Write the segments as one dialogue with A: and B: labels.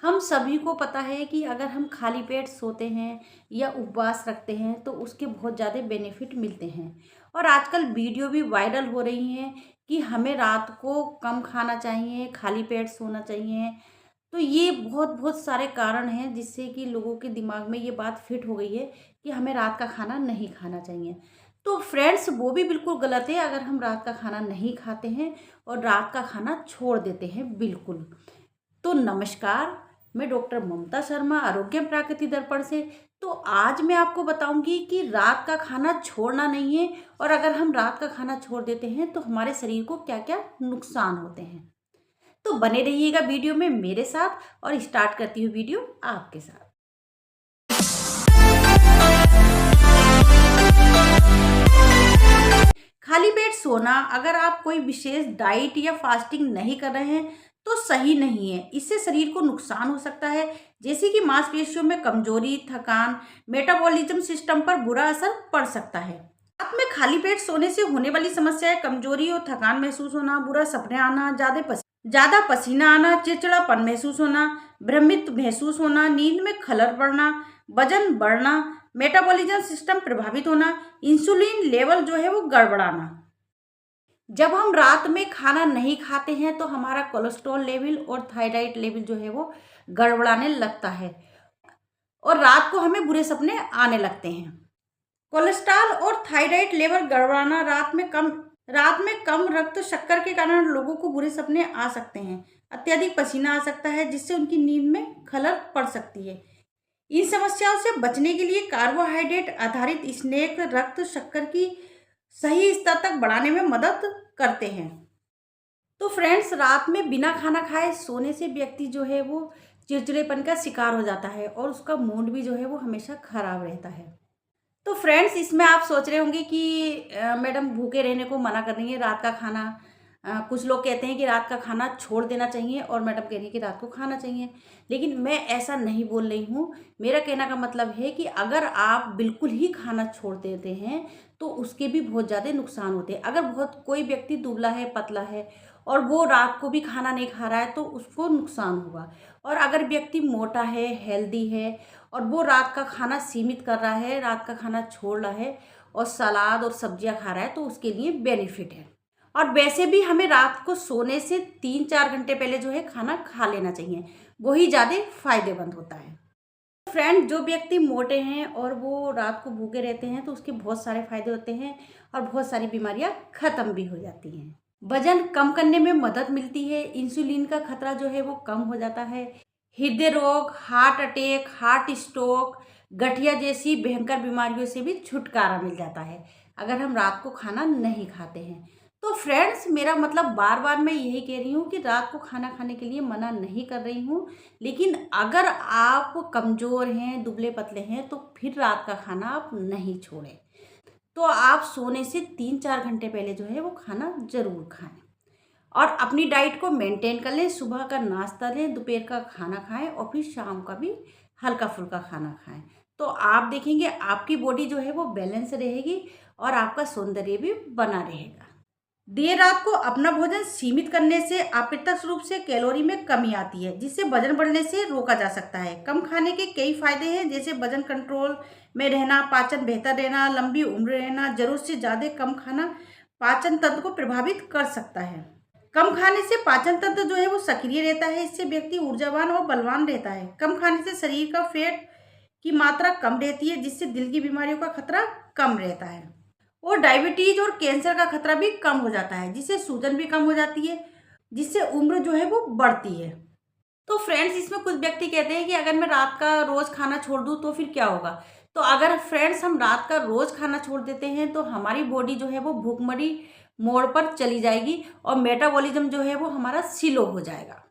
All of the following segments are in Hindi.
A: हम सभी को पता है कि अगर हम खाली पेट सोते हैं या उपवास रखते हैं तो उसके बहुत ज़्यादा बेनिफिट मिलते हैं। और आजकल वीडियो भी वायरल हो रही हैं कि हमें रात को कम खाना चाहिए, खाली पेट सोना चाहिए। तो ये बहुत बहुत सारे कारण हैं जिससे कि लोगों के दिमाग में ये बात फिट हो गई है कि हमें रात का खाना नहीं खाना चाहिए। तो फ्रेंड्स, वो भी बिल्कुल गलत है अगर हम रात का खाना नहीं खाते हैं और रात का खाना छोड़ देते हैं बिल्कुल। तो नमस्कार, मैं डॉक्टर ममता शर्मा, आरोग्य प्राकृति दर्पण से। तो आज मैं आपको बताऊंगी कि रात का खाना छोड़ना नहीं है और अगर हम रात का खाना छोड़ देते हैं तो हमारे शरीर को क्या क्या नुकसान होते हैं। तो बने रहिएगा वीडियो में मेरे साथ और स्टार्ट करती हूँ वीडियो आपके साथ। खाली पेट सोना, अगर आप कोई विशेष डाइट या फास्टिंग नहीं कर रहे हैं तो सही नहीं है। इससे शरीर को नुकसान हो सकता है, जैसे कि मांसपेशियों में कमजोरी, थकान, मेटाबॉलिज्म सिस्टम पर बुरा असर पड़ सकता है। रात में खाली पेट सोने से होने वाली समस्याएं कमजोरी और थकान महसूस होना, बुरा सपने आना, ज्यादा पसीना आना, चिड़चिड़ापन महसूस होना, भ्रमित महसूस होना, नींद में खलल पड़ना, वजन बढ़ना, मेटाबॉलिज्म सिस्टम प्रभावित होना, इंसुलिन लेवल जो है वो गड़बड़ाना। जब हम रात में खाना नहीं खाते हैं तो हमारा कोलेस्ट्रॉल लेवल और थायराइड लेवल जो है वो गड़बड़ाने लगता है और रात को हमें बुरे सपने आने लगते हैं। कोलेस्ट्रॉल और थायराइड लेवल गड़बड़ाना, रात में कम रक्त शक्कर के कारण लोगों को बुरे सपने आ सकते हैं। अत्यधिक पसीना आ सकता है जिससे उनकी नींद में खलल पड़ सकती है। इन समस्याओं से बचने के लिए कार्बोहाइड्रेट आधारित स्नैक रक्त शक्कर की सही स्तर तक बढ़ाने में मदद करते हैं। तो फ्रेंड्स, रात में बिना खाना खाए सोने से व्यक्ति जो है वो चिड़चिड़ेपन का शिकार हो जाता है और उसका मूड भी जो है वो हमेशा खराब रहता है। तो फ्रेंड्स, इसमें आप सोच रहे होंगे कि मैडम भूखे रहने को मना कर रही है, रात का खाना कुछ लोग कहते हैं कि रात का खाना छोड़ देना चाहिए और मैडम कह रही है कि रात को खाना चाहिए। लेकिन मैं ऐसा नहीं बोल रही हूँ। मेरा कहना का मतलब है कि अगर आप बिल्कुल ही खाना छोड़ देते हैं तो उसके भी बहुत ज़्यादा नुकसान होते हैं। अगर बहुत कोई व्यक्ति दुबला है, पतला है और वो रात को भी खाना नहीं खा रहा है तो उसको नुकसान होगा। और अगर व्यक्ति मोटा है, हेल्दी है और वो रात का खाना सीमित कर रहा है, रात का खाना छोड़ रहा है और सलाद और सब्जियां खा रहा है तो उसके लिए बेनिफिट है। और वैसे भी हमें रात को सोने से 3-4 घंटे पहले जो है खाना खा लेना चाहिए, वही ज़्यादा फायदेमंद होता है। फ्रेंड, जो व्यक्ति मोटे हैं और वो रात को भूखे रहते हैं तो उसके बहुत सारे फायदे होते हैं और बहुत सारी बीमारियां खत्म भी हो जाती हैं। वजन कम करने में मदद मिलती है, इंसुलिन का खतरा जो है वो कम हो जाता है, हृदय रोग, हार्ट अटैक, हार्ट स्ट्रोक, गठिया जैसी भयंकर बीमारियों से भी छुटकारा मिल जाता है अगर हम रात को खाना नहीं खाते हैं। तो फ्रेंड्स, मेरा मतलब बार बार मैं यही कह रही हूँ कि रात को खाना खाने के लिए मना नहीं कर रही हूँ। लेकिन अगर आप कमज़ोर हैं, दुबले पतले हैं तो फिर रात का खाना आप नहीं छोड़ें। तो आप सोने से 3-4 घंटे पहले जो है वो खाना ज़रूर खाएं और अपनी डाइट को मेंटेन कर लें। सुबह का नाश्ता लें, दोपहर का खाना खाएं और फिर शाम का भी हल्का फुल्का खाना खाएं। तो आप देखेंगे आपकी बॉडी जो है वो बैलेंस रहेगी और आपका सौंदर्य भी बना रहेगा। देर रात को अपना भोजन सीमित करने से अप्रत्यक्ष रूप से कैलोरी में कमी आती है, जिससे वजन बढ़ने से रोका जा सकता है। कम खाने के कई फायदे हैं, जैसे वजन कंट्रोल में रहना, पाचन बेहतर रहना, लंबी उम्र रहना। जरूरत से ज़्यादा कम खाना पाचन तंत्र को प्रभावित कर सकता है। कम खाने से पाचन तंत्र जो है वो सक्रिय रहता है, इससे व्यक्ति ऊर्जावान और बलवान रहता है। कम खाने से शरीर का फैट की मात्रा कम रहती है, जिससे दिल की बीमारियों का खतरा कम रहता है और डायबिटीज और कैंसर का खतरा भी कम हो जाता है, जिससे सूजन भी कम हो जाती है, जिससे उम्र जो है वो बढ़ती है। तो फ्रेंड्स, इसमें कुछ व्यक्ति कहते हैं कि अगर मैं रात का रोज खाना छोड़ दूं तो फिर क्या होगा। तो अगर फ्रेंड्स हम रात का रोज खाना छोड़ देते हैं तो हमारी बॉडी जो है वो भूखमरी मोड पर चली जाएगी और मेटाबॉलिज्म जो है वो हमारा स्लो हो जाएगा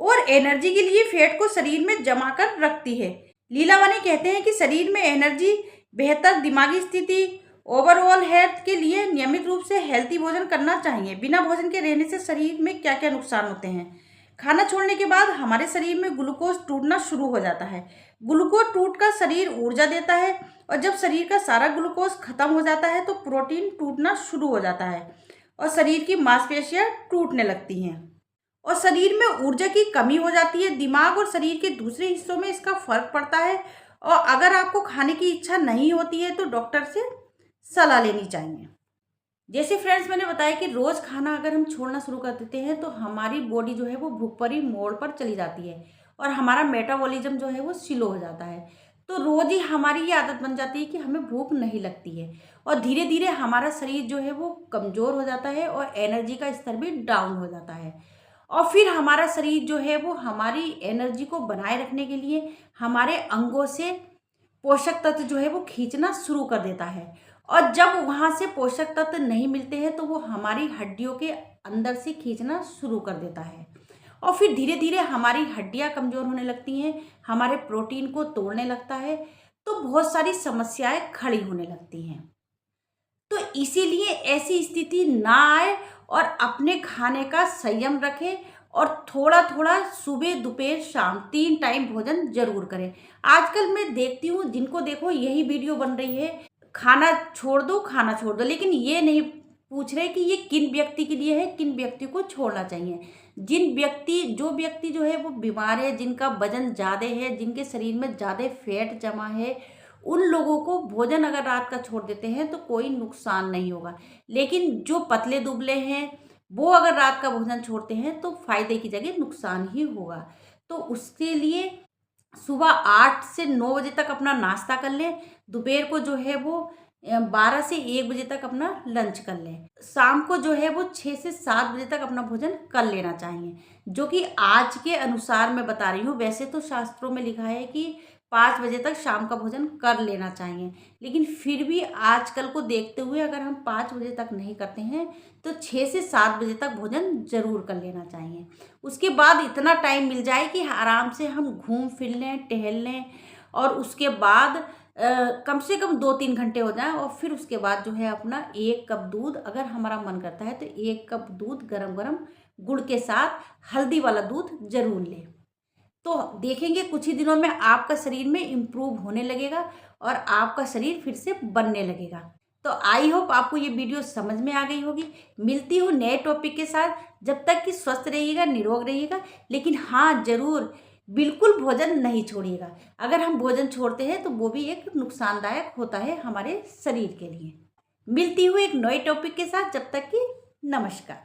A: और एनर्जी के लिए फैट को शरीर में जमा कर रखती है। लीलावनी कहते हैं कि शरीर में एनर्जी, बेहतर दिमागी स्थिति, ओवरऑल हेल्थ के लिए नियमित रूप से हेल्थी भोजन करना चाहिए। बिना भोजन के रहने से शरीर में क्या क्या नुकसान होते हैं। खाना छोड़ने के बाद हमारे शरीर में ग्लूकोज टूटना शुरू हो जाता है। ग्लूकोज टूट कर शरीर ऊर्जा देता है और जब शरीर का सारा ग्लूकोज खत्म हो जाता है तो प्रोटीन टूटना शुरू हो जाता है और शरीर की मांसपेशियां टूटने लगती हैं और शरीर में ऊर्जा की कमी हो जाती है। दिमाग और शरीर के दूसरे हिस्सों में इसका फर्क पड़ता है। और अगर आपको खाने की इच्छा नहीं होती है तो डॉक्टर से सलाह लेनी चाहिए। जैसे फ्रेंड्स मैंने बताया कि रोज़ खाना अगर हम छोड़ना शुरू कर देते हैं तो हमारी बॉडी जो है वो भूखमरी मोड पर चली जाती है और हमारा मेटाबॉलिज्म जो है वो स्लो हो जाता है। तो रोज़ ही हमारी ये आदत बन जाती है कि हमें भूख नहीं लगती है और धीरे धीरे हमारा शरीर जो है वो कमज़ोर हो जाता है और एनर्जी का स्तर भी डाउन हो जाता है। और फिर हमारा शरीर जो है वो हमारी एनर्जी को बनाए रखने के लिए हमारे अंगों से पोषक तत्व जो है वो खींचना शुरू कर देता है। और जब वहाँ से पोषक तत्व नहीं मिलते हैं तो वो हमारी हड्डियों के अंदर से खींचना शुरू कर देता है और फिर धीरे धीरे हमारी हड्डियाँ कमज़ोर होने लगती हैं, हमारे प्रोटीन को तोड़ने लगता है, तो बहुत सारी समस्याएं खड़ी होने लगती हैं। तो इसीलिए ऐसी स्थिति ना आए और अपने खाने का संयम रखें और थोड़ा थोड़ा सुबह दोपहर शाम 3 टाइम भोजन जरूर करें। आजकल मैं देखती हूँ जिनको देखो यही वीडियो बन रही है, खाना छोड़ दो खाना छोड़ दो, लेकिन ये नहीं पूछ रहे कि ये किन व्यक्ति के लिए है, किन व्यक्ति को छोड़ना चाहिए। जो व्यक्ति जो है वो बीमार है, जिनका वजन ज़्यादा है, जिनके शरीर में ज़्यादा फैट जमा है, उन लोगों को भोजन अगर रात का छोड़ देते हैं तो कोई नुकसान नहीं होगा। लेकिन जो पतले दुबले हैं वो अगर रात का भोजन छोड़ते हैं तो फायदे की जगह नुकसान ही होगा। तो उसके लिए सुबह 8 से 9 बजे तक अपना नाश्ता कर लें, दोपहर को जो है वो 12 से 1 बजे तक अपना लंच कर लें, शाम को जो है वो 6 से 7 बजे तक अपना भोजन कर लेना चाहिए। जो कि आज के अनुसार मैं बता रही हूँ, वैसे तो शास्त्रों में लिखा है कि 5 बजे तक शाम का भोजन कर लेना चाहिए, लेकिन फिर भी आजकल को देखते हुए अगर हम 5 बजे तक नहीं करते हैं तो 6 से 7 बजे तक भोजन ज़रूर कर लेना चाहिए। उसके बाद इतना टाइम मिल जाए कि आराम से हम घूम फिर लें, टहल लें और उसके बाद कम से कम 2-3 घंटे हो जाएं और फिर उसके बाद जो है अपना 1 कप दूध, अगर हमारा मन करता है तो 1 कप दूध गरम गरम गुड़ के साथ हल्दी वाला दूध जरूर लें। तो देखेंगे कुछ ही दिनों में आपका शरीर में इम्प्रूव होने लगेगा और आपका शरीर फिर से बनने लगेगा। तो आई होप आपको ये वीडियो समझ में आ गई होगी। मिलती हूँ नए टॉपिक के साथ, जब तक कि स्वस्थ रहिएगा, निरोग रहिएगा। लेकिन हाँ ज़रूर, बिल्कुल भोजन नहीं छोड़िएगा। अगर हम भोजन छोड़ते हैं तो वो भी एक नुकसानदायक होता है हमारे शरीर के लिए। मिलती हूँ एक नए टॉपिक के साथ, जब तक कि नमस्कार।